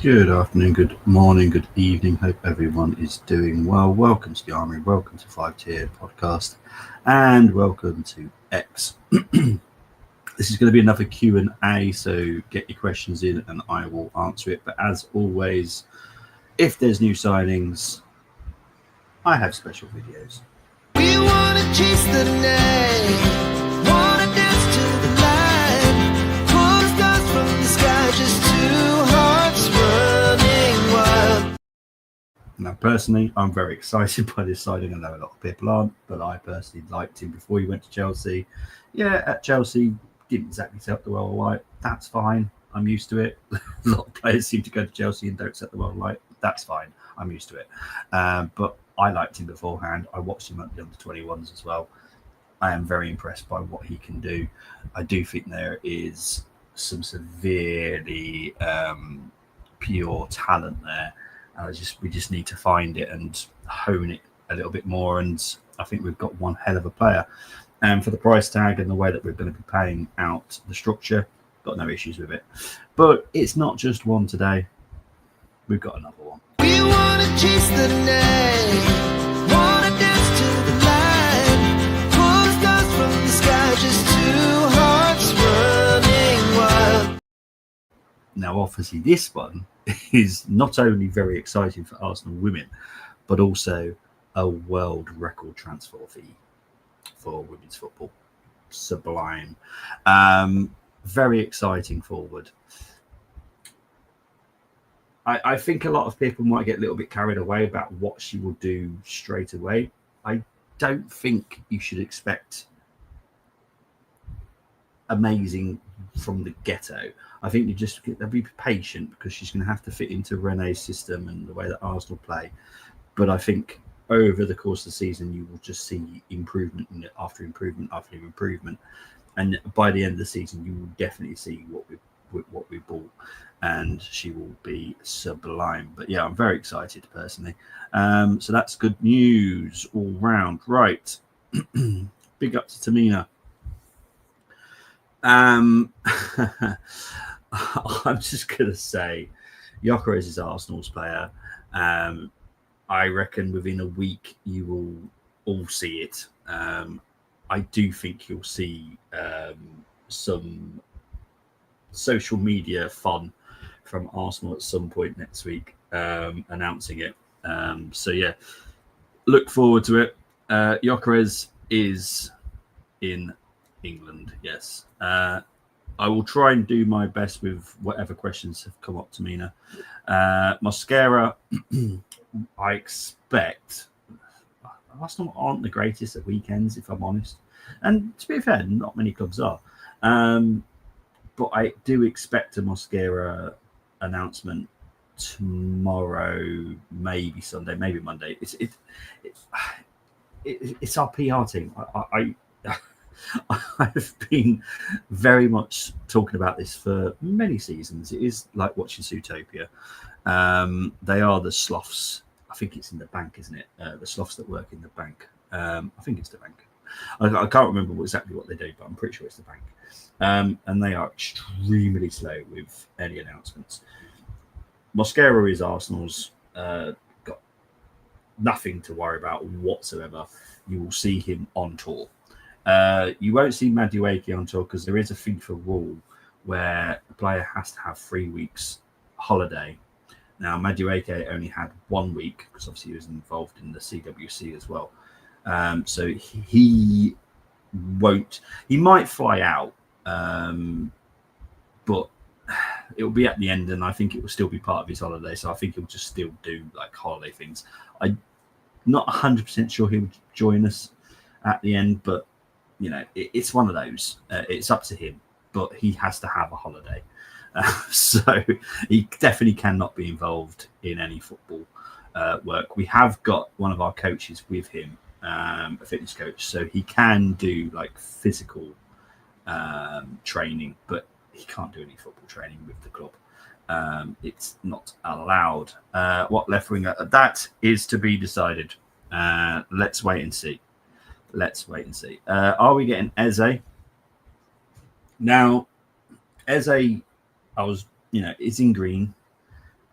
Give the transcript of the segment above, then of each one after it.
Good afternoon, good morning, good evening. Hope everyone is doing well. Welcome to the Armory, welcome to 5 Tier Podcast, and welcome to X. This is going to be another Q&A, so get your questions in and I will answer it. But as always, if there's new signings, I have special videos. We wanna chase the night, wanna dance to the light, pull the stars from the sky, just two hearts running wild. Now, personally, I'm very excited by this signing. I know a lot of people aren't, but I personally liked him before he went to Chelsea. Yeah, at Chelsea, didn't exactly set the world alight. That's fine. I'm used to it. A lot of players seem to go to Chelsea and don't set the world alight. That's fine. I'm used to it. But I liked him beforehand. I watched him at the under-21s as well. I am very impressed by what he can do. I do think there is some severely pure talent there. We just need to find it and hone it a little bit more. And I think we've got one hell of a player. And for the price tag and the way that we're going to be paying out the structure, got no issues with it. But it's not just one today. We've got another one. We wanna chase the night, wanna dance to the light, pull the stars from the sky, just two hearts running wild. Now, obviously, this one is not only very exciting for Arsenal women, but also a world record transfer fee for women's football. Sublime. Very exciting forward. I think a lot of people might get a little bit carried away about what she will do straight away. I don't think you should expect amazing from the get-go. I think you just be patient because she's going to have to fit into Rene's system and the way that Arsenal play. But I think over the course of the season, you will just see improvement after improvement after improvement. And by the end of the season, you will definitely see what we bought, and she will be sublime. But yeah, I'm very excited personally. So that's good news all round. Right. Big up to Tamina. I'm just going to say Gyokeres is Arsenal's player. I reckon within a week you will all see it. I do think you'll see some social media fun from Arsenal at some point next week announcing it. So yeah, look forward to it. Gyokeres is in England, yes. I will try and do my best with whatever questions have come up to Mina. Mosquera, I expect Arsenal aren't the greatest at weekends, if I'm honest. And to be fair, not many clubs are. But I do expect a Mosquera announcement tomorrow, maybe Sunday, maybe Monday. It's our PR team. I've been very much talking about this for many seasons. It is like watching Zootopia. They are the sloths. I think it's in the bank, isn't it? The sloths that work in the bank. I think it's the bank. I can't remember exactly what they do, but I'm pretty sure it's the bank. And they are extremely slow with any announcements. Mosquera is Arsenal's. Got nothing to worry about whatsoever. You will see him on tour. You won't see Madueke on tour because there is a FIFA rule where a player has to have 3 weeks holiday. Now, Madueke only had 1 week because obviously he was involved in the CWC as well. So he won't. He might fly out, but it will be at the end, and I think it will still be part of his holiday. So I think he'll just still do like holiday things. I'm not 100% sure he'll join us at the end, but you know, it's one of those. It's up to him, but he has to have a holiday. So he definitely cannot be involved in any football work. We have got one of our coaches with him, a fitness coach, so he can do like physical training, but he can't do any football training with the club. It's not allowed. What left winger? That is to be decided. Let's wait and see. Are we getting Eze? Now, Eze, it's in green.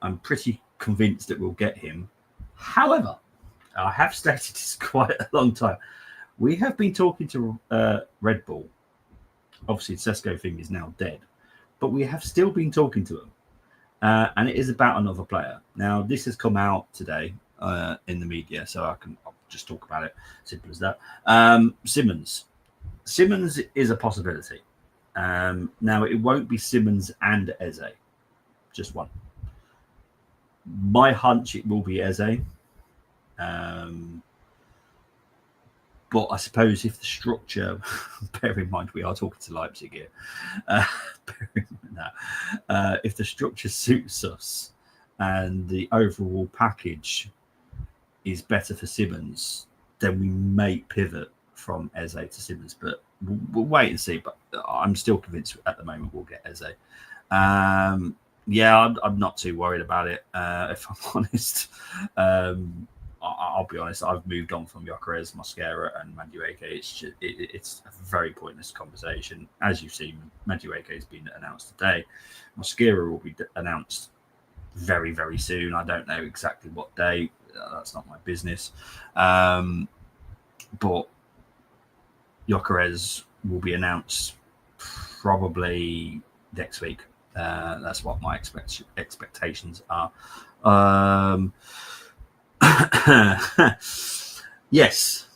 I'm pretty convinced that we'll get him. However, I have stated this quite a long time. We have been talking to Red Bull. Obviously, the Sesko thing is now dead, but we have still been talking to them. And it is about another player. Now, this has come out today in the media, so I'll just talk about it. Simple as that. Simmons. Simmons is a possibility. Now, it won't be Simmons and Eze. Just one. My hunch, it will be Eze. But I suppose if the structure, bear in mind we are talking to Leipzig here, bear in mind that, if the structure suits us and the overall package is better for Simmons, then we may pivot from Eze to Simmons. But we'll wait and see. But I'm still convinced at the moment we'll get Eze. Yeah, I'm not too worried about it, if I'm honest. I'll be honest, I've moved on from Gyokeres, Mosquera, and Madueke. It's a very pointless conversation. As you've seen, Madueke has been announced today. Mosquera will be announced very, very soon. I don't know exactly what day. That's not my business. But Gyokeres will be announced probably next week. That's what my expectations are. Yes,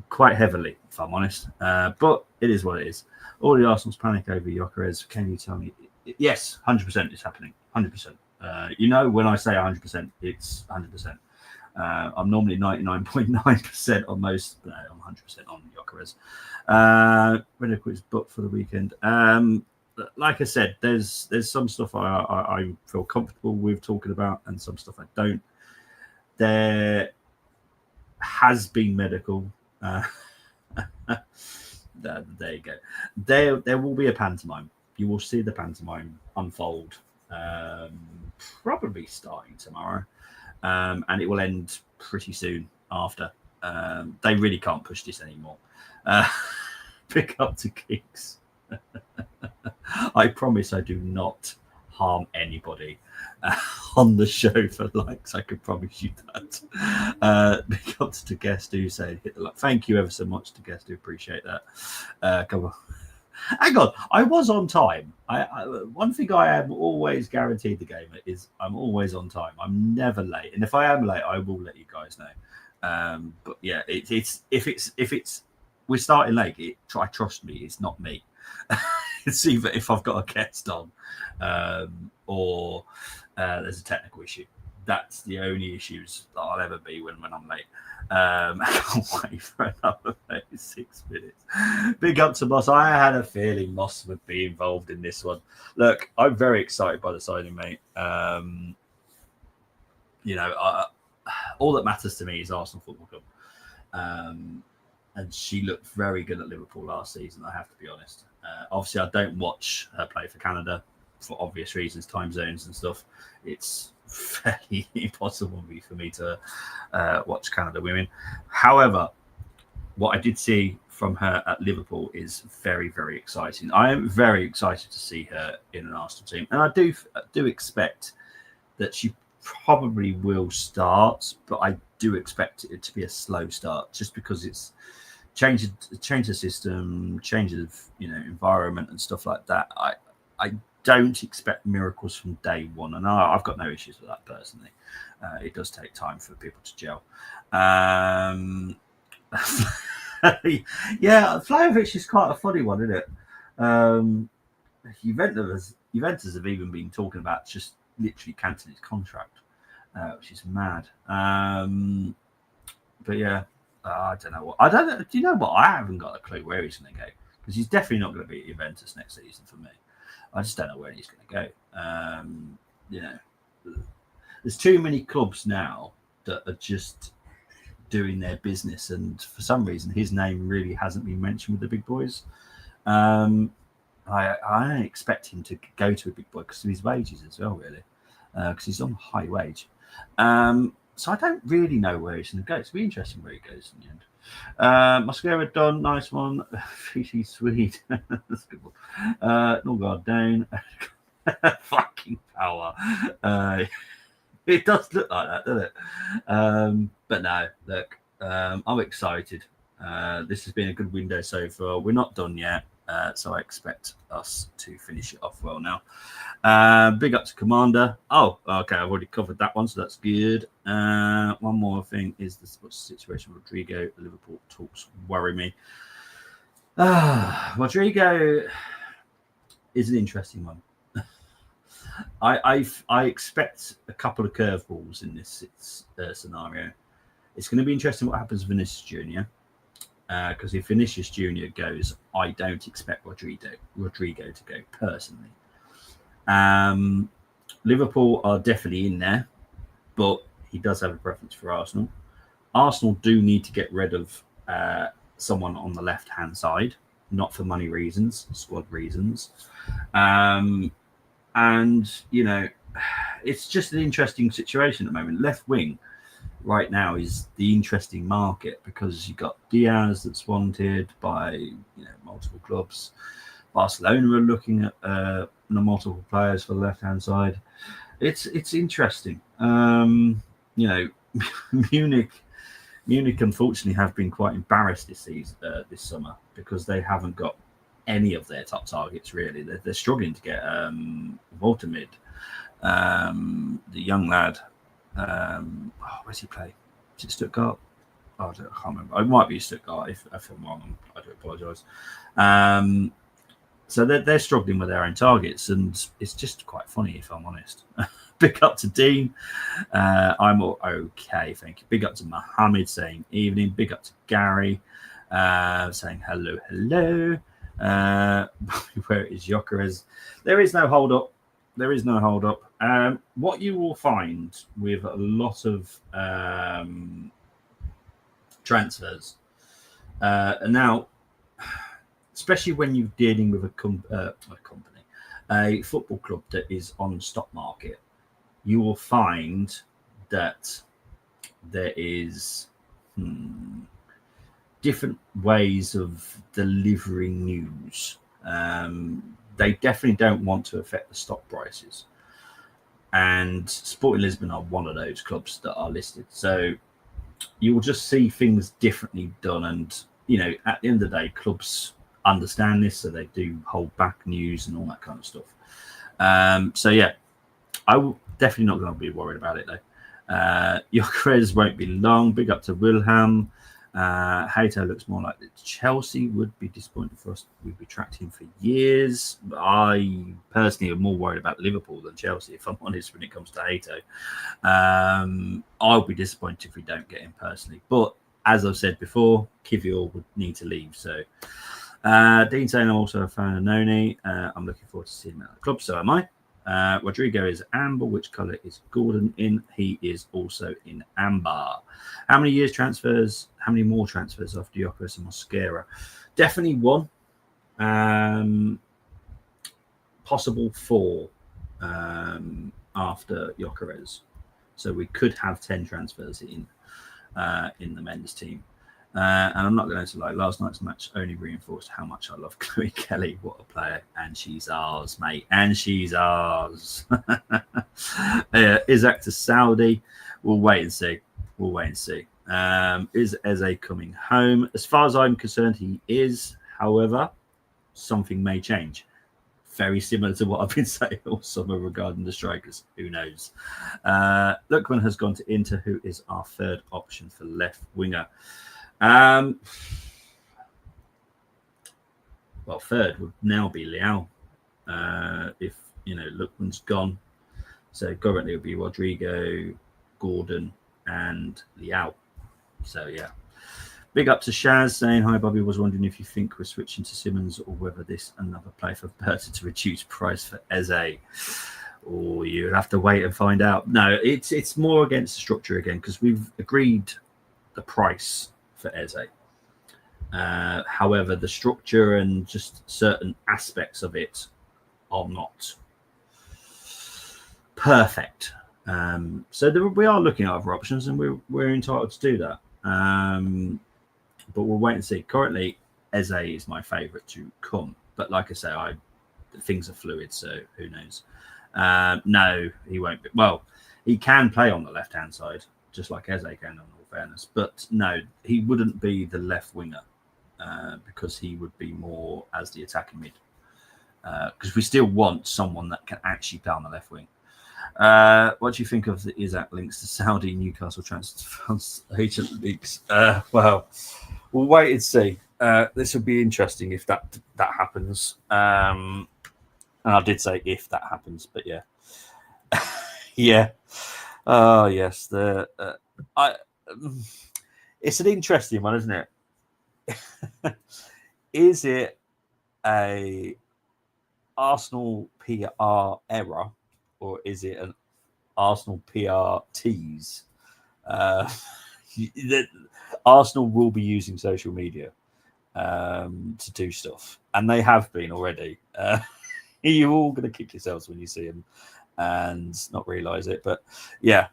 quite heavily, if I'm honest. But it is what it is. All the Arsenal's panic over Gyokeres. Can you tell me? Yes, 100% is happening. 100%. When I say 100%, it's 100%. I'm normally 99.9% on most. No, I'm 100% on Gyokeres. Reddick is booked for the weekend. Like I said, there's some stuff I feel comfortable with talking about, and some stuff I don't. There has been medical. There you go. There will be a pantomime. You will see the pantomime unfold, probably starting tomorrow, and it will end pretty soon after. They really can't push this anymore. Pick up to Kings. I promise I do not harm anybody on the show for likes. I can promise you that. Big up to guest who said hit the like. Thank you ever so much to guest who appreciate that. Come on. Hang on, I was on time. One thing I am always guaranteed the game is I'm always on time. I'm never late, and if I am late, I will let you guys know. But yeah, if it's we're starting late. Trust me, it's not me. It's either if I've got a guest on, or there's a technical issue. That's the only issues that I'll ever be when I'm late. I can't wait for another 6 minutes. Big up to Moss. I had a feeling Moss would be involved in this one. Look, I'm very excited by the signing, mate. All that matters to me is Arsenal Football Club. And she looked very good at Liverpool last season, I have to be honest. Obviously, I don't watch her play for Canada for obvious reasons, time zones and stuff. It's fairly impossible for me to watch Canada women. However, what I did see from her at Liverpool is very, very exciting. I am very excited to see her in an Arsenal team. And I do expect that she probably will start, but I do expect it to be a slow start just because it's change the system, change of environment and stuff like that. I don't expect miracles from day one, and I've got no issues with that personally. It does take time for people to gel. Yeah, Vlahovic is quite a funny one, isn't it? Juventus have even been talking about just literally cancelling his contract, which is mad. But yeah. I don't know. Do you know what? I haven't got a clue where he's going to go, because he's definitely not going to be at Juventus next season for me. I just don't know where he's going to go. There's too many clubs now that are just doing their business, and for some reason his name really hasn't been mentioned with the big boys. I don't expect him to go to a big boy because of his wages as well, really, because he's on a high wage. So I don't really know where he's going to go. It's be interesting where he goes in the end. Mosquera done, nice one. Fiji sweet. That's a good one. Norgard down. Fucking power. It does look like that, doesn't it? But no, look, I'm excited. This has been a good window so far. We're not done yet, so I expect us to finish it off well now. Big up to Commander. Oh, okay, I've already covered that one, so that's good. One more thing is what's the situation with Rodrigo? Liverpool talks worry me. Rodrigo is an interesting one. I expect a couple of curveballs in this scenario. It's going to be interesting what happens with Vinicius Junior, because if Vinicius Junior goes, I don't expect Rodrigo to go personally. Liverpool are definitely in there, but he does have a preference for Arsenal. Arsenal do need to get rid of someone on the left-hand side, not for money reasons, squad reasons. And, it's just an interesting situation at the moment. Left wing right now is the interesting market because you've got Diaz that's wanted by multiple clubs. Barcelona are looking at multiple players for the left-hand side. It's interesting. Munich unfortunately have been quite embarrassed this summer because they haven't got any of their top targets really. They're struggling to get Voltamid, the young lad. Where's he play? Is it Stuttgart? I can't remember. It might be Stuttgart. If I'm wrong, I do apologise. So they're struggling with their own targets, and it's just quite funny if I'm honest. Big up to Dean. I'm all okay, thank you. Big up to Mohammed saying evening. Big up to Gary saying hello. Where is Gyokeres? There is no hold up. What you will find with a lot of transfers now, especially when you're dealing with a football club that is on stock market, you will find that there is different ways of delivering news. They definitely don't want to affect the stock prices. And Sporting Lisbon are one of those clubs that are listed. So you will just see things differently done. And, at the end of the day, clubs understand this, so they do hold back news and all that kind of stuff. So, yeah, I will definitely not going to be worried about it, though. Gyokeres won't be long. Big up to Wilhelm. Hato looks more like that. Chelsea would be disappointed for us. We've been tracked him for years. I personally am more worried about Liverpool than Chelsea, if I'm honest, when it comes to Hato. I'll be disappointed if we don't get him personally. But as I've said before, Kivior would need to leave. So Dean saying I'm also a fan of Noni. I'm looking forward to seeing him at the club. So am I. Rodrigo is amber. Which colour is Gordon in? He is also in amber. How many more transfers after Gyokeres and Mosquera? Definitely one. Possible 4 after Gyokeres. So we could have 10 transfers in the men's team. And I'm not going to lie, last night's match only reinforced how much I love Chloe Kelly. What a player. And she's ours, mate. And she's ours. Isaac to Saudi. We'll wait and see. Is Eze coming home? As far as I'm concerned, he is. However, something may change. Very similar to what I've been saying all summer regarding the strikers. Who knows? Lookman has gone to Inter, who is our third option for left winger. Third would now be Leao. If Lookman's gone, so currently it would be Rodrigo, Gordon, and Leao. So yeah, big up to Shaz saying hi. Bobby was wondering if you think we're switching to Simmons or whether this another play for Berta to reduce price for Eze. Or you'd have to wait and find out. No, it's more against the structure again because we've agreed the price for Eze. However, the structure and just certain aspects of it are not perfect. So we are looking at other options, and we're entitled to do that. But we'll wait and see. Currently, Eze is my favourite to come, but like I say, things are fluid, so who knows? No, he won't be. Well, He can play on the left-hand side, just like Eze can, in all fairness. But no, he wouldn't be the left winger because he would be more as the attacking mid. Because we still want someone that can actually play on the left wing. What do you think of the Isak links to Saudi Newcastle transfer agent leaks? Well, we'll wait and see. This will be interesting if that happens. And I did say if that happens, but yeah. Yeah. Oh, yes. It's an interesting one, isn't it? Is it a Arsenal PR error, or is it an Arsenal PR tease? Arsenal will be using social media to do stuff, and they have been already. You're all going to kick yourselves when you see them and not realise it, but yeah,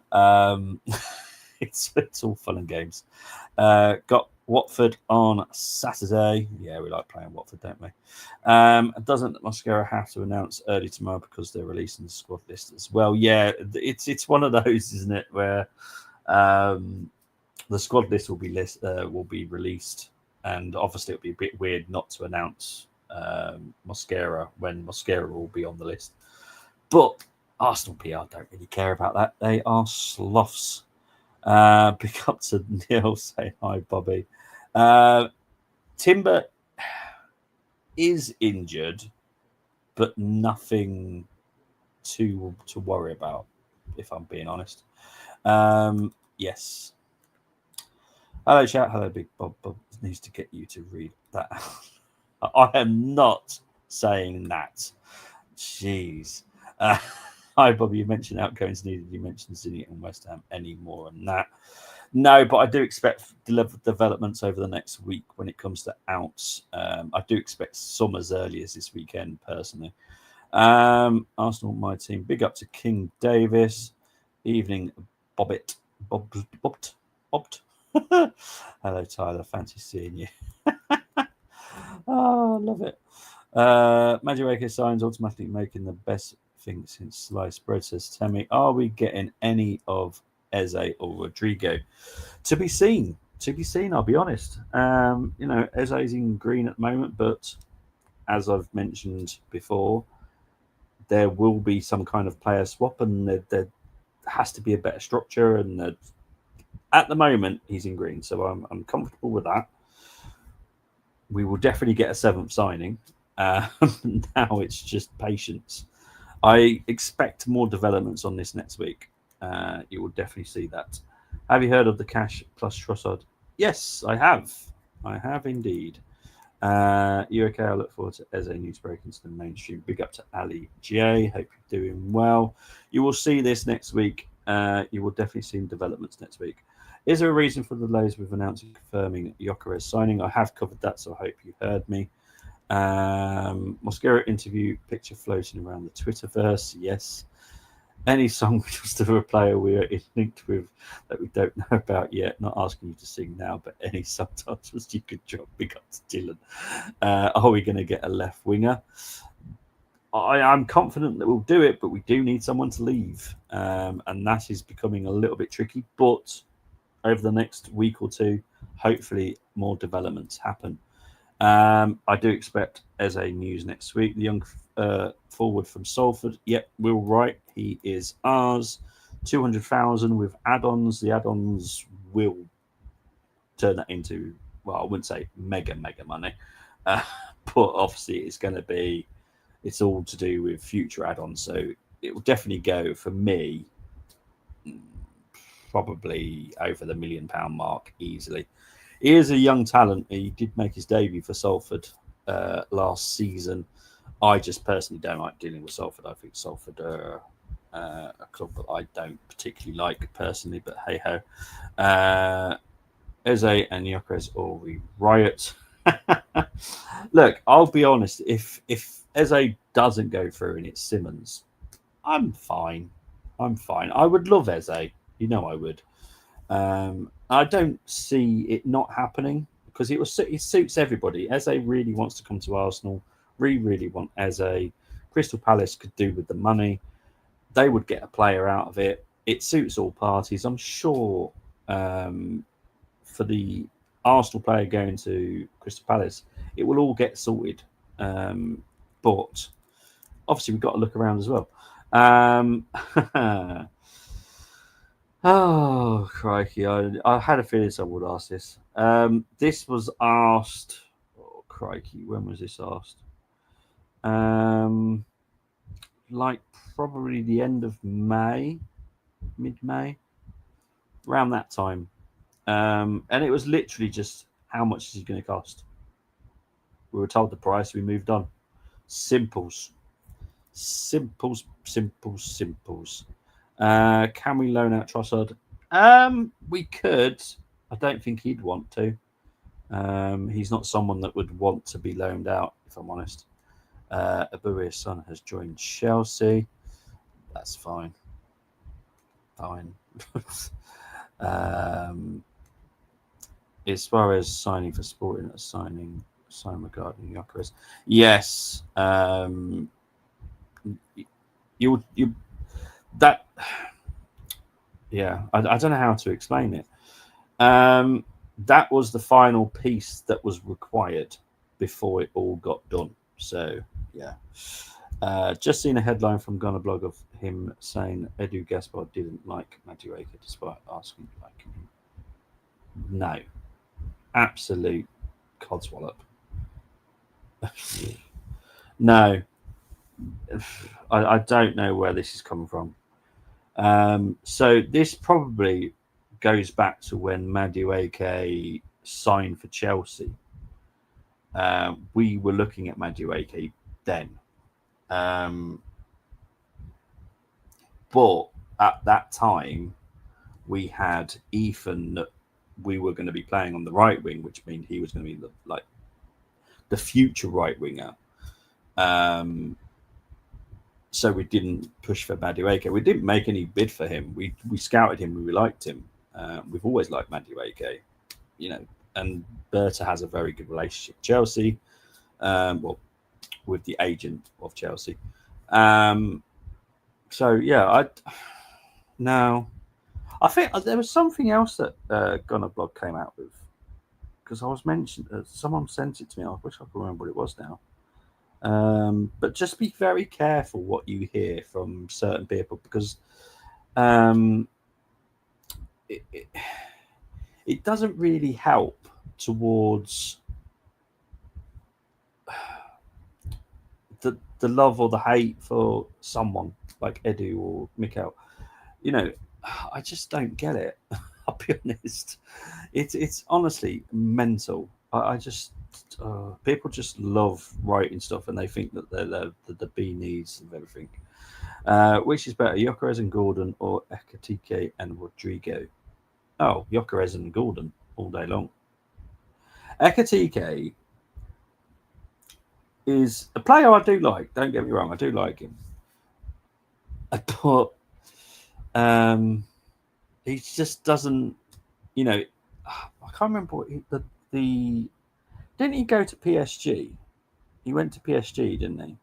it's all fun and games. Got Watford on Saturday. Yeah, we like playing Watford, don't we? Doesn't Mosquera have to announce early tomorrow because they're releasing the squad list as well? Yeah, it's one of those, isn't it, where the squad list will be released, and obviously it'll be a bit weird not to announce Mosquera when Mosquera will be on the list. But Arsenal PR don't really care about that. They are sloths. Pick up to Neil saying hi, Bobby. Timber is injured, but nothing to worry about, if I'm being honest. Yes. Hello, chat. Hello, Big Bob. Bob needs to get you to read that. I am not saying that. Jeez. Hi, Bobby. You mentioned outgoings needed. You mentioned Zenit and West Ham. Any more on that? No, but I do expect developments over the next week when it comes to outs. I do expect some as early as this weekend, personally. Arsenal, my team. Big up to King Davis. Evening, Bobbit. Bobbed. Hello, Tyler. Fancy seeing you. Oh, love it. Madueke signs automatically making the best thing since sliced bread, says Tammy. Are we getting any of Eze or Rodrigo? To be seen. I'll be honest. Eze's in green at the moment, but as I've mentioned before, there will be some kind of player swap, and there has to be a better structure. And at the moment, he's in green, so I'm comfortable with that. We will definitely get a seventh signing. Now it's just patience. I expect more developments on this next week. You will definitely see that. Have you heard of the Cash plus Trossard? Yes, I have. I have indeed. You okay? I look forward to Eze news breaking to the mainstream. Big up to Ali J. Hope you're doing well. You will see this next week. You will definitely see developments next week. Is there a reason for the delays with announcing confirming Gyokeres signing? I have covered that, so I hope you heard me. Mosquera interview picture floating around the Twitterverse. Yes. Any song just of a player we are linked with that we don't know about yet. Not asking you to sing now, but any subtitles you could drop. Big up to Dylan. Are we going to get a left winger? I'm confident that we'll do it, but we do need someone to leave. And that is becoming a little bit tricky. But over the next week or two, hopefully more developments happen. I do expect Eze news next week. The young forward from Salford. Yep, we're right. He is ours. 200,000 with add-ons. The add-ons will turn that into, well, I wouldn't say mega money. But obviously it's all to do with future add-ons. So it will definitely go, for me, probably over the £1 million mark easily. He is a young talent. He did make his debut for Salford last season. I just personally don't like dealing with Salford. I think Salford are a club that I don't particularly like personally, but hey-ho. Eze and Gyokeres all riot. Look, I'll be honest. If Eze doesn't go through and it's Simmons, I'm fine. I would love Eze. You know I would. I don't see it not happening because it suits everybody. Eze really wants to come to Arsenal. We really want Eze. Crystal Palace could do with the money. They would get a player out of it. it suits all parties. I'm sure for the Arsenal player going to Crystal Palace, it will all get sorted. But obviously, we've got to look around as well. Oh, crikey. I had a feeling someone would ask this. This was asked. Oh, crikey. When was this asked? Like probably the end of May, mid May, around that time. And it was literally just how much is it going to cost? We were told the price, we moved on. Simples. Simples, simples, simples. Can we loan out Trossard? We could. I don't think he'd want to. He's not someone that would want to be loaned out, if I'm honest. Aburia's son has joined Chelsea. That's fine. Fine. As far as signing for Sporting, sign regarding Gyokeres. Yes. You that. Yeah, I don't know how to explain it. That was the final piece that was required before it all got done. So yeah. Just seen a headline from Gunner Blog of him saying Edu Gaspar didn't like Madueke despite asking to like him. No. Absolute codswallop. No. I don't know where this is coming from. So this probably goes back to when Madueke signed for Chelsea. We were looking at Madueke then. But at that time, we had Ethan that we were going to be playing on the right wing, which means he was going to be the future right winger. So we didn't push for Madueke. We didn't make any bid for him. We scouted him. We liked him. We've always liked Madueke, and Berta has a very good relationship with Chelsea, with the agent of Chelsea. So yeah, I think there was something else that Gunner Blog came out with, because I was mentioned. Someone sent it to me. I wish I could remember what it was now. But just be very careful what you hear from certain people, because it doesn't really help towards the love or the hate for someone like Edu or Mikel. I just don't get it. I'll be honest. It's honestly mental. I just people just love writing stuff, and they think that they're the B needs of everything. Which is better, Gyokeres and Gordon, or Ekatike and Rodrigo? Oh, Gyokeres and Gordon all day long. Ekatike is a player I do like. Don't get me wrong, I do like him. But he just doesn't. I can't remember what the. Didn't he go to PSG? He went to PSG, didn't he?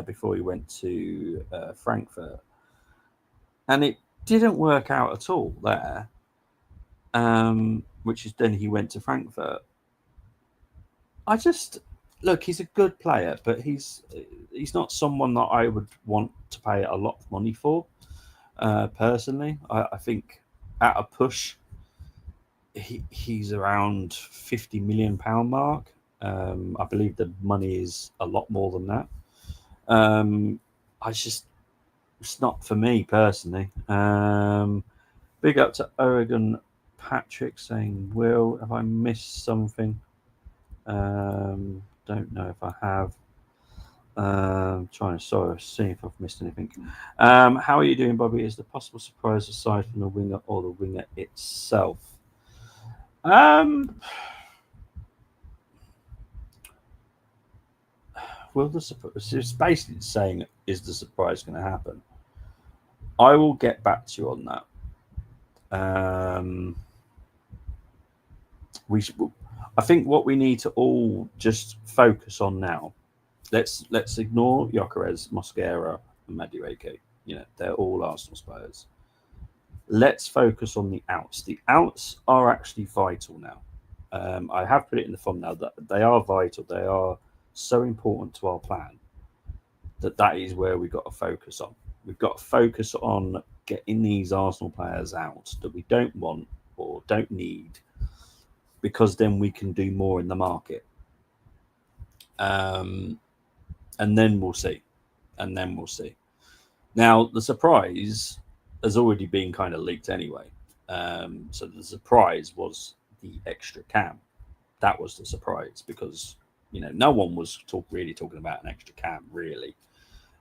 Before he went to Frankfurt, and it didn't work out at all there. Which is then he went to Frankfurt. I just look, he's a good player, but he's not someone that I would want to pay a lot of money for. Personally, I think at a push, he's around £50 million mark. I believe the money is a lot more than that. It's not for me personally. Big up to Oregon Patrick saying, Will, have I missed something? Don't know if I have. Trying to see if I've missed anything. How are you doing, Bobby? Is the possible surprise aside from the winger or the winger itself? Will the surprise? It's basically saying, is the surprise going to happen? I will get back to you on that. I think what we need to all just focus on now. Let's ignore Gyokeres, Mosquera, and Madueke. They're all Arsenal players. let's focus on the outs. The outs are actually vital now. I have put it in the thumbnail that they are vital. They are so important to our plan that is where we've got to focus on. We've got to focus on getting these Arsenal players out that we don't want or don't need, because then we can do more in the market. And then we'll see. Now, the surprise has already been kind of leaked anyway. So the surprise was the extra cam. That was the surprise, because no one was really talking about an extra cam. Really,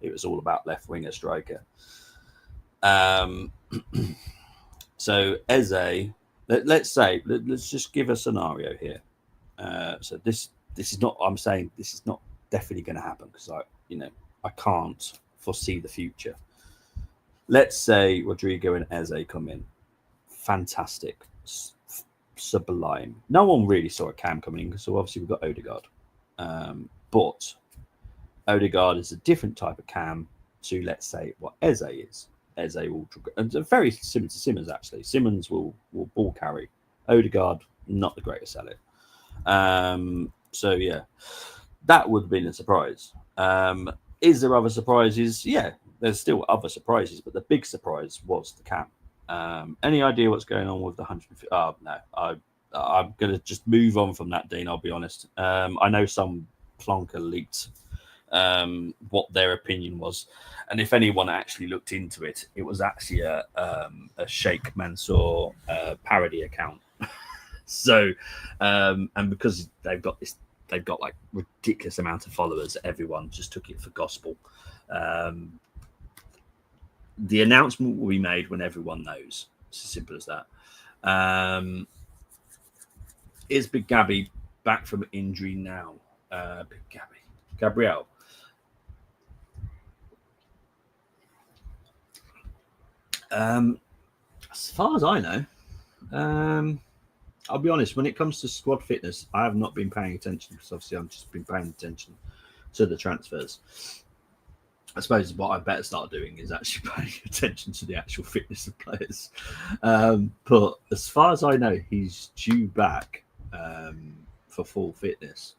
it was all about left winger striker. So Eze, let's just give a scenario here. So this is not. I'm saying this is not definitely going to happen, because I can't foresee the future. Let's say Rodrigo and Eze come in. Fantastic. Sublime. No one really saw a cam coming in, so obviously we've got Odegaard. But Odegaard is a different type of cam to, let's say, what Eze is. Eze will, and very similar to Simmons, actually. Simmons will ball carry. Odegaard, not the greatest at it. So yeah, that would have been a surprise. Is there other surprises? Yeah, there's still other surprises, but the big surprise was the cam. Any idea what's going on with the 150? Oh no, I'm going to just move on from that, Dean. I'll be honest. I know some plonker leaked what their opinion was, and if anyone actually looked into it, it was actually a Sheikh Mansour parody account. So, and because they've got like ridiculous amount of followers, everyone just took it for gospel. The announcement will be made when everyone knows. It's as simple as that. Is Big Gabby back from injury now? Big Gabby, Gabriel. As far as I know, I'll be honest, when it comes to squad fitness, I have not been paying attention, because obviously I've just been paying attention to the transfers. I suppose what I better start doing is actually paying attention to the actual fitness of players. But as far as I know, he's due back for full fitness.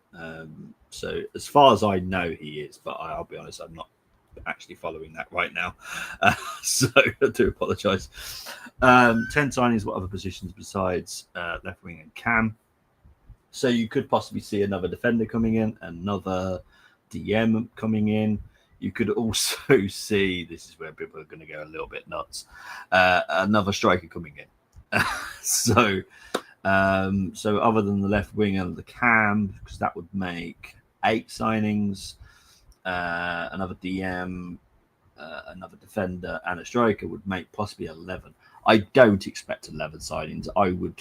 So as far as I know, he is, but I'll be honest, I'm not actually following that right now. So I do apologise. 10 signings, what other positions besides left wing and cam? So you could possibly see another defender coming in, another DM coming in. You could also see, this is where people are going to go a little bit nuts, another striker coming in. So other than the left wing and the cam, because that would make 8 signings, another DM, another defender, and a striker would make possibly 11. I don't expect 11 signings. I would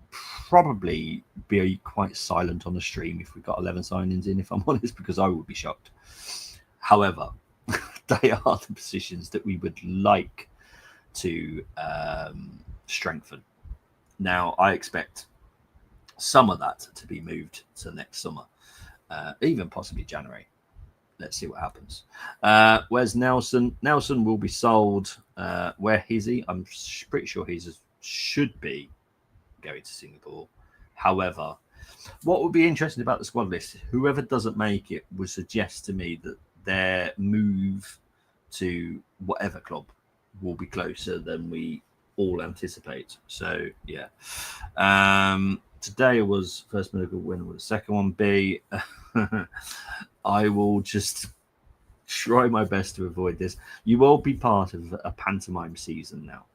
probably be quite silent on the stream if we got 11 signings in, if I'm honest, because I would be shocked. However, they are the positions that we would like to strengthen. Now, I expect some of that to be moved to next summer, even possibly January. Let's see what happens. Where's Nelson? Nelson will be sold. Where is he? I'm pretty sure he should be going to Singapore. However, what would be interesting about the squad list, whoever doesn't make it would suggest to me that their move to whatever club will be closer than we all anticipate. So yeah, today was first medical win. With the second one be? I will just try my best to avoid this. You will be part of a pantomime season now.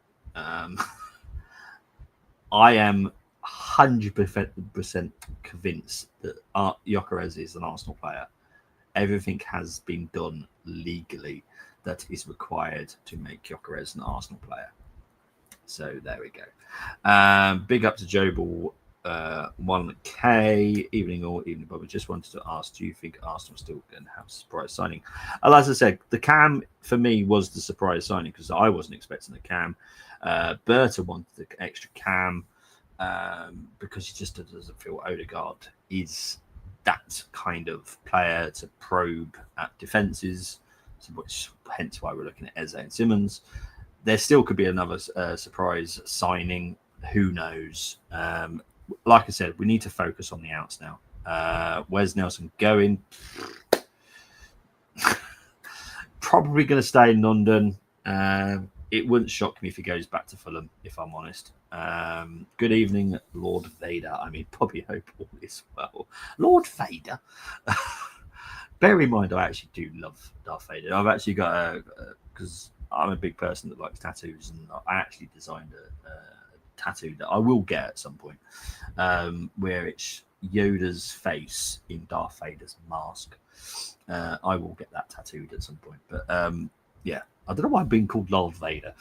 I am 100% convinced that Gyokeres is an Arsenal player. Everything has been done legally that is required to make Gyokeres an Arsenal player. So there we go. Big up to Joe Ball, 1K. Evening, but we just wanted to ask, do you think Arsenal still going to have a surprise signing? As I said, the cam for me was the surprise signing, because I wasn't expecting the cam. Berta wanted the extra cam because he just doesn't feel Odegaard is that kind of player to probe at defences, which hence why we're looking at Eze and Simmons. there still could be another surprise signing. Who knows? Like I said, we need to focus on the outs now. Where's Nelson going? Probably going to stay in London. It wouldn't shock me if he goes back to Fulham, if I'm honest. Good evening, Lord Vader. I mean, Bobby Hope all is well. Lord Vader. Bear in mind, I actually do love Darth Vader. I've actually got because I'm a big person that likes tattoos, and I actually designed a tattoo that I will get at some point, where it's Yoda's face in Darth Vader's mask. I will get that tattooed at some point, but yeah, I don't know why I'm being called Lord Vader.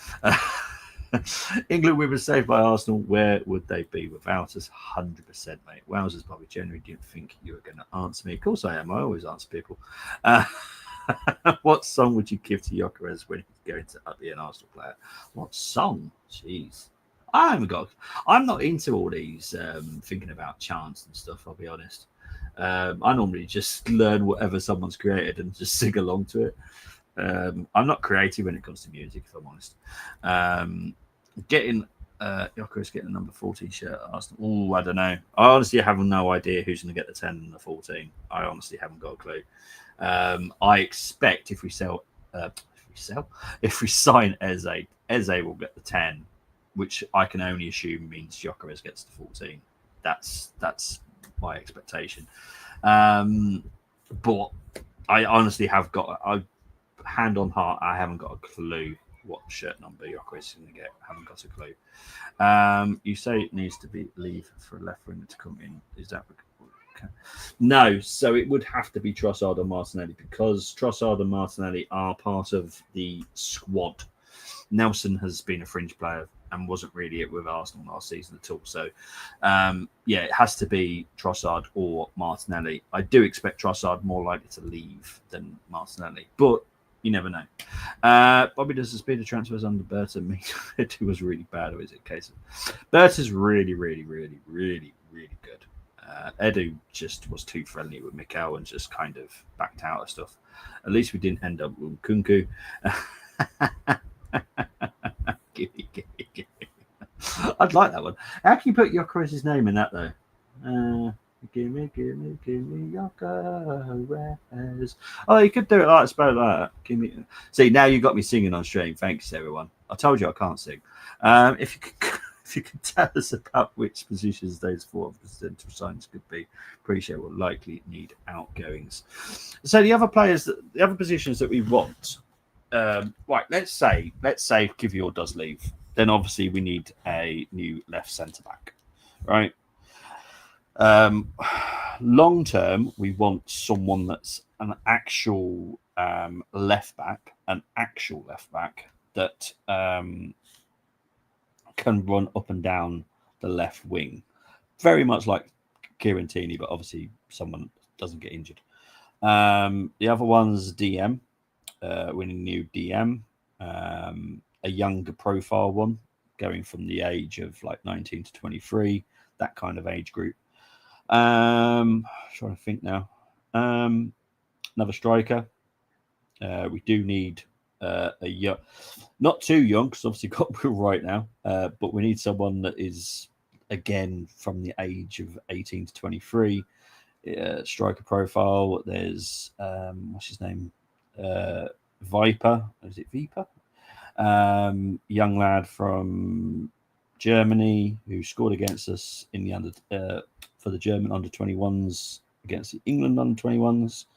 England women saved by Arsenal. Where would they be without us? 100%, mate. Wowzers, Bobby. Generally didn't think you were going to answer me. Of course I am. I always answer people. What song would you give to Gyokeres when he's going to be an Arsenal player? What song? Jeez. I haven't got. I'm not into all these thinking about chants and stuff, I'll be honest. I normally just learn whatever someone's created and just sing along to it. I'm not creative when it comes to music, if I'm honest. Gyokeres getting the number 14 shirt at Arsenal. Oh, I don't know. I honestly have no idea who's going to get the 10 and the 14. I honestly haven't got a clue. I expect if we sign Eze will get the 10, which I can only assume means Gyokeres gets the 14. That's my expectation. But I honestly have got hand on heart, I haven't got a clue what shirt number Gyokeres is going to get. I haven't got a clue. You say it needs to be leave for a left winger to come in. Is that okay? No? So it would have to be Trossard or Martinelli, because Trossard and Martinelli are part of the squad. Nelson has been a fringe player and wasn't really it with Arsenal last season at all. So, yeah, it has to be Trossard or Martinelli. I do expect Trossard more likely to leave than Martinelli, but you never know. Bobby, does the speed of transfers under Berta mean it was really bad, or is it a case of Berta's really, really, really, really, really good? Edu just was too friendly with Mikel and just kind of backed out of stuff. At least we didn't end up with Kunku. I'd like that one. How can you put Gyokeres' name in that though? Give me Gyokeres. Oh, you could do it like spell that. Give me. See, now you got me singing on stream. Thanks, everyone. I told you I can't sing. If you could tell us about which positions those 4 potential signs could be, appreciate. Will likely need outgoings. So the other positions that we want. Right, let's say Kivior does leave. Then obviously we need a new left centre back, right? Long term, we want someone that's an actual left back that can run up and down the left wing, very much like Kieran Tierney, but obviously someone doesn't get injured. The other one's DM. We need a new DM, a younger profile one, going from the age of like 19 to 23, that kind of age group. Trying to think now. Another striker. We do need a young, not too young, because obviously got Will right now, but we need someone that is again from the age of 18 to 23. Striker profile. There's what's his name? Viper. Is it Viper? Young lad from Germany who scored against us in the for the German under-21s against the England under-21s.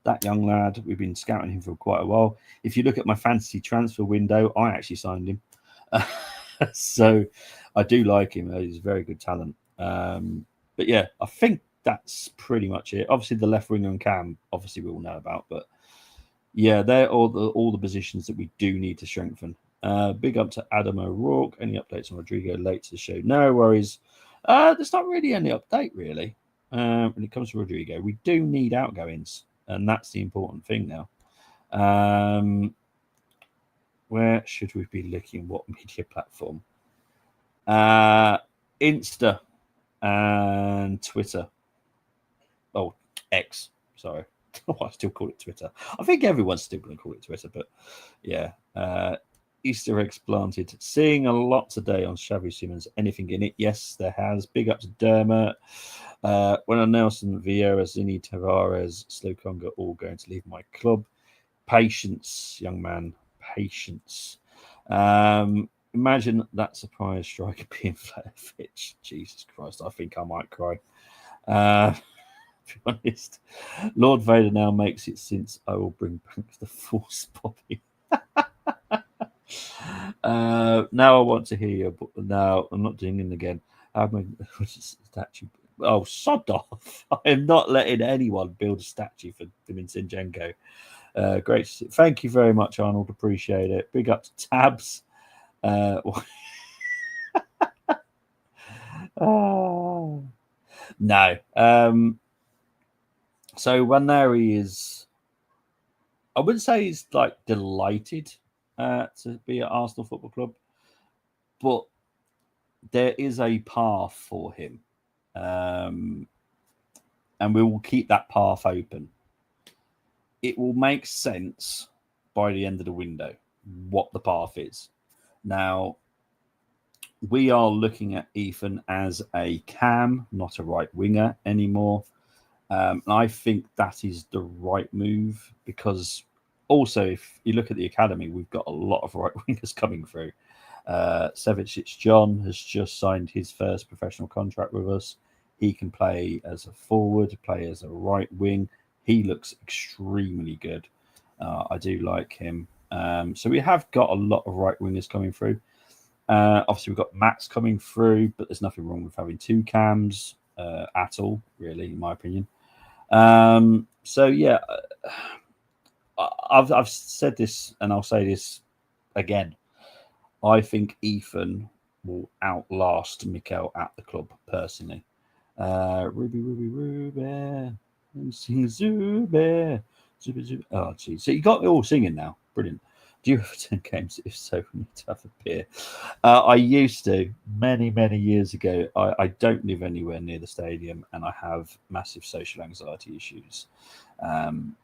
That young lad, we've been scouting him for quite a while. If you look at my fantasy transfer window, I actually signed him. So I do like him. He's a very good talent. But yeah, I think that's pretty much it. Obviously, the left winger and Cam, obviously we all know about. But yeah, they're all the positions that we do need to strengthen. Big up to Adam O'Rourke. Any updates on Rodrigo late to the show? No worries. There's not really any update, really, when it comes to Rodrigo. We do need outgoings, and that's the important thing now. Where should we be looking? What media platform? Insta and Twitter. Oh, X. Sorry. I still call it Twitter. I think everyone's still going to call it Twitter, but yeah. Easter eggs planted. Seeing a lot today on Xavi Simons. Anything in it? Yes, there has. Big up to Dermot. When Nelson, Vieira, Zini, Tavares, Slukonga all going to leave my club. Patience, young man. Patience. Imagine that surprise striker being Fitch. Jesus Christ, I think I might cry. To be honest, Lord Vader now makes it since I will bring back the Force Poppy. Now I want to hear you, but now I'm not doing it again. I'm a statue. Oh, sod off! I am not letting anyone build a statue for Dimitrenko. Great. Thank you very much, Arnold. Appreciate it. Big up to Tabs. No. So Waneri is, I wouldn't say he's like delighted to be at Arsenal Football Club, but there is a path for him. And we will keep that path open. It will make sense by the end of the window what the path is. Now, we are looking at Ethan as a cam, not a right winger anymore. And I think that is the right move because also, if you look at the academy, we've got a lot of right wingers coming through. Sevicic John has just signed his first professional contract with us. He can play as a forward, play as a right wing. He looks extremely good. I do like him. So we have got a lot of right wingers coming through. Obviously, we've got Max coming through, but there's nothing wrong with having two cams at all, really, in my opinion. So yeah, I've said this, and I'll say this again. I think Ethan will outlast Mikel at the club, personally. Ruby, sing Zube. Oh, geez. So you got me all singing now. Brilliant. Do you ever attend games? If so, we need to have a beer. I used to many, many years ago. I don't live anywhere near the stadium, and I have massive social anxiety issues.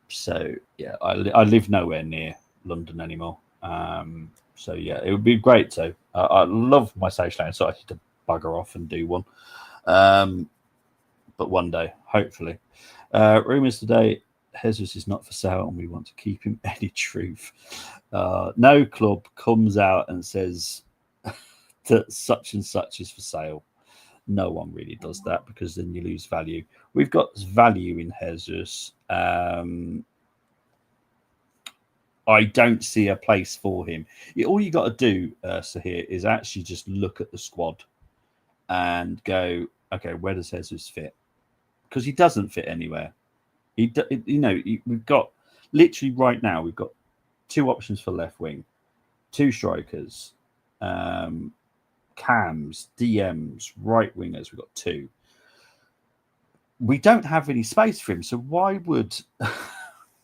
So yeah, I live nowhere near London anymore. So yeah, it would be great to. I love my social anxiety to bugger off and do one. But one day, hopefully. Rumours today, Jesus is not for sale and we want to keep him. Any truth? No club comes out and says that such and such is for sale. No one really does that because then you lose value. We've got value in Jesus. I don't see a place for him. All you got to do, Sahir, is actually just look at the squad and go, okay, where does Jesus fit? Because he doesn't fit anywhere. We've got literally right now, we've got two options for left wing, two strikers, cams, DMs, right wingers. We've got two. We don't have any space for him. So why would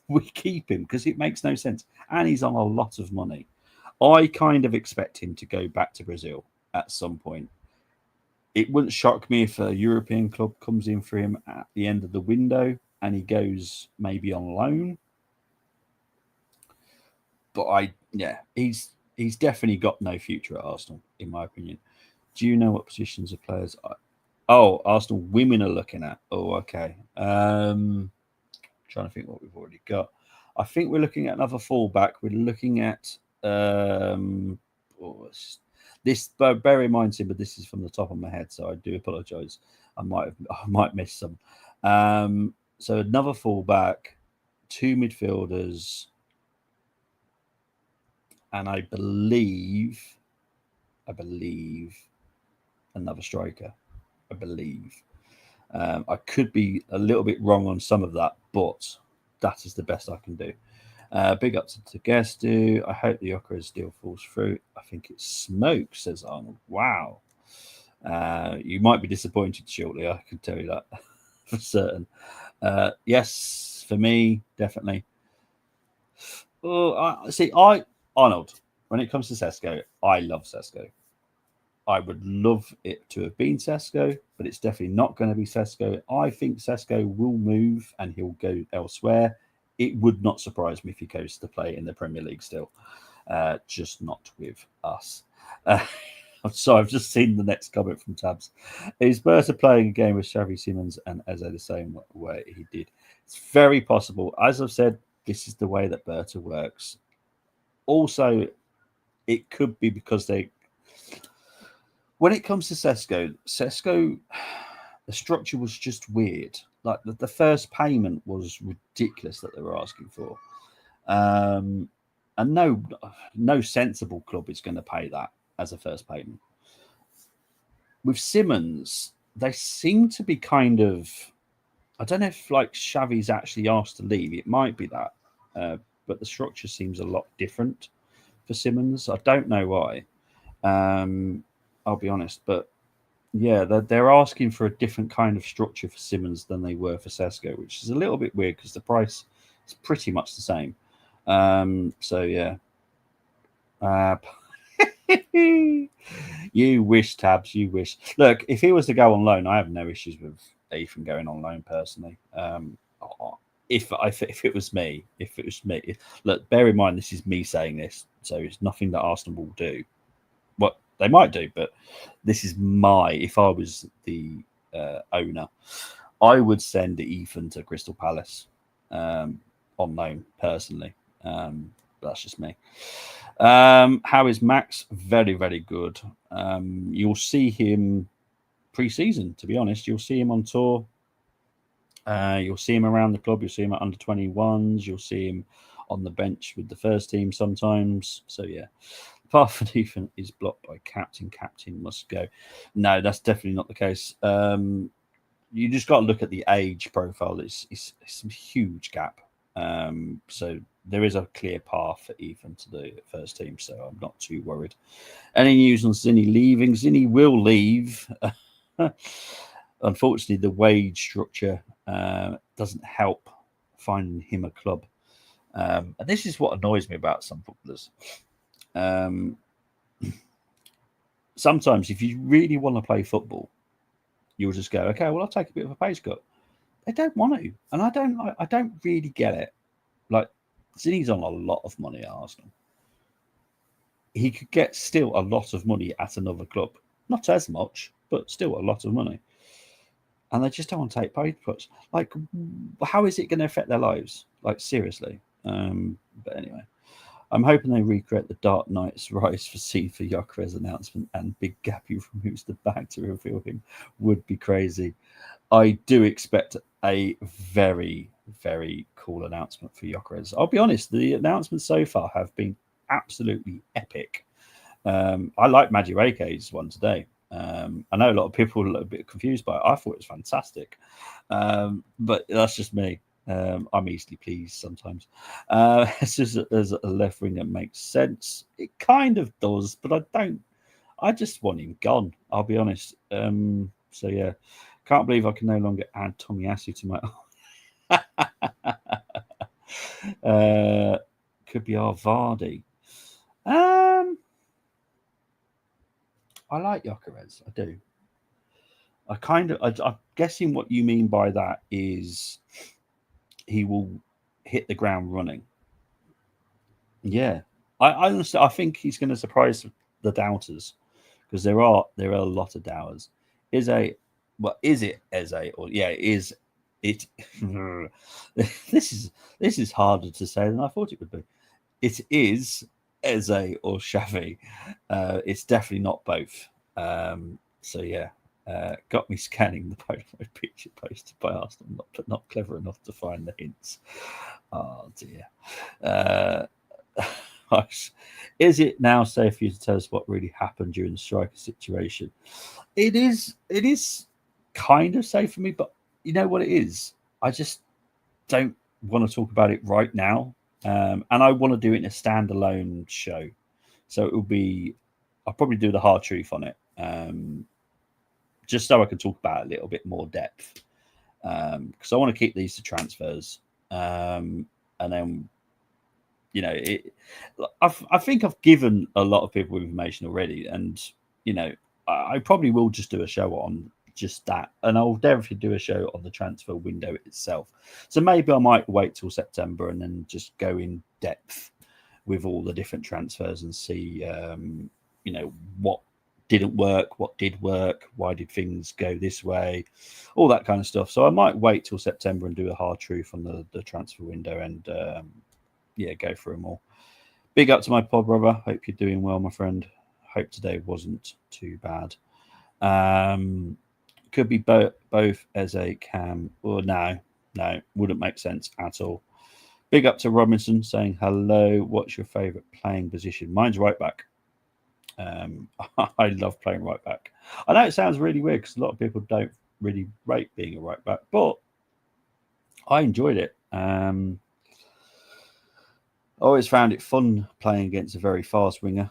we keep him? Because it makes no sense. And he's on a lot of money. I kind of expect him to go back to Brazil at some point. It wouldn't shock me if a European club comes in for him at the end of the window and he goes maybe on loan. But he's definitely got no future at Arsenal, in my opinion. Do you know what positions of players Arsenal women are looking at? Oh, okay. Trying to think what we've already got. I think we're looking at another fullback. We're looking at this. Bear in mind, Tim, but this is from the top of my head, so I do apologise. I might miss some. So another fullback, two midfielders, and I believe another striker. I believe. I could be a little bit wrong on some of that, but that is the best I can do. Big up to Gestu. I hope the Gyokeres deal falls through. I think it's smoke, says Arnold. Wow. You might be disappointed shortly, I can tell you that for certain. Yes, for me, definitely. Arnold, when it comes to Sesko, I love Sesko. I would love it to have been Sesko, but it's definitely not going to be Sesko. I think Sesko will move and he'll go elsewhere. It would not surprise me if he goes to play in the Premier League still. just not with us. So I've just seen the next comment from Tabs. Is Berta playing a game with Xavi Simons and Eze the same way he did? It's very possible. As I've said, this is the way that Berta works. Also, it could be because they, when it comes to Sesko, the structure was just weird. Like the first payment was ridiculous that they were asking for. And no sensible club is going to pay that as a first payment. With Simmons, they seem to be kind of, I don't know if like Xavi's actually asked to leave. It might be that, but the structure seems a lot different for Simmons. I don't know why. I'll be honest, but yeah, they're asking for a different kind of structure for Simmons than they were for Sesko, which is a little bit weird because the price is pretty much the same. So yeah. You wish, Tabs. You wish. Look, if he was to go on loan, I have no issues with Ethan going on loan personally. If it was me, look, bear in mind this is me saying this, so it's nothing that Arsenal will do. What they might do, but this is my. If I was the owner, I would send Ethan to Crystal Palace on loan personally. That's just me. How is Max? Very, very good. You'll see him pre-season, to be honest. You'll see him on tour. You'll see him around the club. You'll see him at under 21s. You'll see him on the bench with the first team sometimes. So, yeah. Apart from Ethan is blocked by captain. Captain must go. No, that's definitely not the case. You just got to look at the age profile. It's a huge gap. So there is a clear path for Ethan to the first team, so I'm not too worried. Any news on Zinni leaving? Zinni will leave. Unfortunately, the wage structure doesn't help finding him a club. And this is what annoys me about some footballers. Sometimes if you really want to play football, you'll just go, okay, well, I'll take a bit of a pay cut. They don't want to, and I don't really get it. Like, Zinni's on a lot of money at Arsenal. He could get still a lot of money at another club. Not as much, but still a lot of money. And they just don't want to take pay cuts. Like, how is it going to affect their lives? Like, seriously. But anyway, I'm hoping they recreate the Dark Knight's Rise for Gyokeres announcement, and Big Gappy removes the bag to reveal him. Would be crazy. I do expect a very, very cool announcement for Gyokeres. I'll be honest, the announcements so far have been absolutely epic. I like Madueke's one today. I know a lot of people are a little bit confused by it. I thought it was fantastic. But that's just me. I'm easily pleased sometimes. There's a left wing that makes sense. It kind of does, but I just want him gone. I'll be honest. So yeah, can't believe I can no longer add Tomiyasu to my. Could be our Vardy. I like Gyokeres. I do. I'm guessing what you mean by that is he will hit the ground running. Yeah, I honestly, I think he's going to surprise the doubters, because there are a lot of doubters. Is it Eze, or yeah, is it? This is harder to say than I thought it would be. It is Eze or Xavi. It's definitely not both. So yeah, got me scanning the Polaroid picture posted by Arsenal, but not clever enough to find the hints. Oh dear. Is it now safe for you to tell us what really happened during the striker situation? It is kind of safe for me, but you know what it is? I just don't want to talk about it right now. And I want to do it in a standalone show. So I'll probably do the hard truth on it. Just so I can talk about it a little bit more depth. Because I want to keep these to transfers. And then, you know, I think I've given a lot of people information already. And, you know, I probably will just do a show on just that. And I'll definitely do a show on the transfer window itself. So maybe I might wait till September and then just go in depth with all the different transfers and see, what didn't work, what did work, why did things go this way, all that kind of stuff. So I might wait till September and do a hard truth on the transfer window and go through them all. Big up to my pod brother. Hope you're doing well, my friend. Hope today wasn't too bad. Could be both as a Cam or no, wouldn't make sense at all. Big up to Robinson saying hello. What's your favourite playing position? Mine's right back. I love playing right back. I know it sounds really weird because a lot of people don't really rate being a right back, but I enjoyed it. I always found it fun playing against a very fast winger.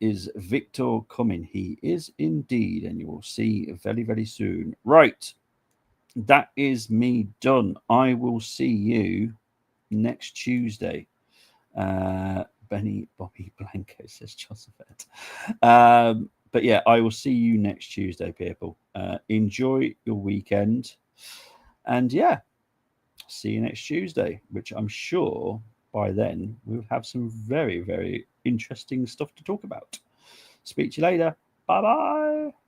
Is Victor coming? He is indeed, and you will see very, very soon. Right, that is me done. I will see you next Tuesday. Bobby Blanco says Josephat. But yeah, I will see you next Tuesday, people. Enjoy your weekend. And yeah, see you next Tuesday, which I'm sure by then we'll have some very, very interesting stuff to talk about. Speak to you later. Bye-bye.